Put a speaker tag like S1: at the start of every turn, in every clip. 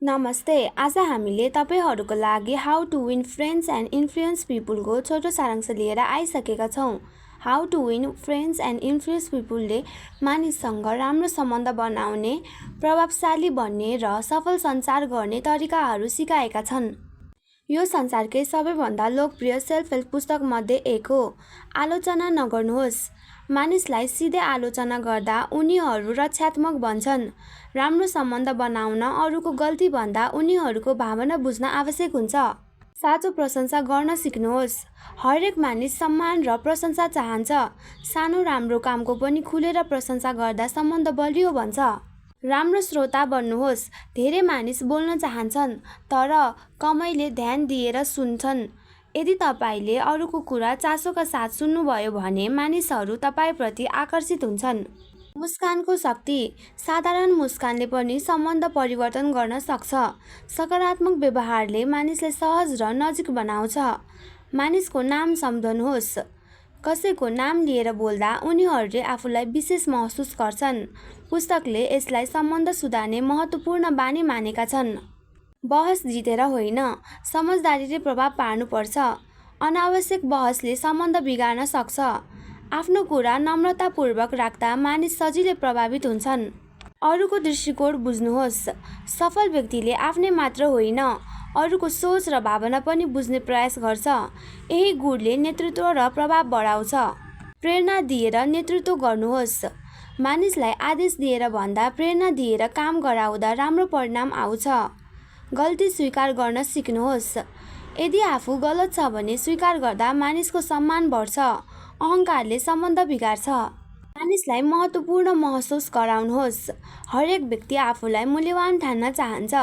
S1: नमस्ते। आज हामीले तपाईहरूको लागि how to win friends and influence पिपुलको छोटो सारांश लिएर आइसकेका छौँ। How to win friends and influence पिपुलले मानिससँग राम्रो सम्बन्ध बनाउने, प्रभावशाली बन्ने र सफल सञ्चार गर्ने तरिकाहरू सिकाएका छन्। यो संसारकै सबैभन्दा लोकप्रिय सेल्फ हेल्प पुस्तकमध्ये एक हो। आलोचना नगर्नुहोस्। मानिसलाई सिधै आलोचना गर्दा उनीहरू रक्षात्मक बन्छन्। राम्रो सम्बन्ध बनाउन अरूको गल्ती भन्दा उनीहरूको भावना बुझ्न आवश्यक हुन्छ। साँचो प्रशंसा गर्न सिक्नुहोस्। हरेक मानिस सम्मान र प्रशंसा चाहन्छ। सानो राम्रो कामको पनि खुलेर प्रशंसा गर्दा सम्बन्ध बलियो बन्छ। राम्रो श्रोता बन्नुहोस्। धेरै मानिस बोल्न चाहन्छन् तर कमैले ध्यान दिएर सुन्छन्। यदि तपाईले अरूको कुरा चासोका साथ सुन्नुभयो भने मानिसहरू तपाईप्रति आकर्षित हुन्छन्। मुस्कानको शक्ति। साधारण मुस्कानले पनि सम्बन्ध परिवर्तन गर्न सक्छ। सकारात्मक व्यवहारले मानिसलाई सहज र नजिक बनाउँछ। मानिसको नाम सम्झनुहोस्। कसैको नाम लिएर बोल्दा उनीहरूले आफूलाई विशेष महसुस गर्छन्। पुस्तकले यसलाई सम्बन्ध सुधार्ने महत्त्वपूर्ण बानी मानेका छन्। बहस जितेर होइन, समझदारीले प्रभाव पार्नुपर्छ। अनावश्यक बहसले सम्बन्ध बिगार्न सक्छ। आफ्नो कुरा नम्रतापूर्वक राख्दा मानिस सजिलै प्रभावित हुन्छन्। अरूको दृष्टिकोण बुझ्नुहोस्। सफल व्यक्तिले आफ्नै मात्र होइन, अरूको सोच र भावना पनि बुझ्ने प्रयास गर्छ। यही गुणले नेतृत्व र प्रभाव बढाउँछ। प्रेरणा दिएर नेतृत्व गर्नुहोस्। मानिसलाई आदेश दिएर भन्दा प्रेरणा दिएर काम गराउँदा राम्रो परिणाम आउँछ। गल्ती स्वीकार गर्न सिक्नुहोस्। यदि आफू गलत छ भने स्वीकार गर्दा मानिसको सम्मान बढ्छ। अहङ्कारले सम्बन्ध बिगार्छ। मानिसलाई महत्त्वपूर्ण महसुस गराउनुहोस्। हरेक व्यक्ति आफूलाई मूल्यवान ठान्न चाहन्छ।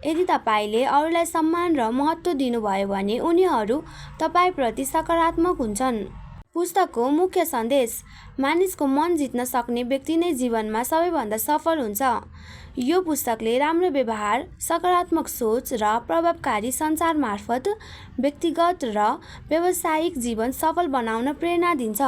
S1: यदि तपाईले अरूलाई सम्मान र महत्त्व दिनुभयो भने उनीहरू तपाईप्रति सकारात्मक हुन्छन्। पुस्तकको मुख्य सन्देश। मानिसको मन जित्न सक्ने व्यक्ति नै जीवनमा सबैभन्दा सफल हुन्छ। यो पुस्तकले राम्रो व्यवहार, सकारात्मक सोच र प्रभावकारी सञ्चार मार्फत व्यक्तिगत र व्यावसायिक जीवन सफल बनाउन प्रेरणा दिन्छ।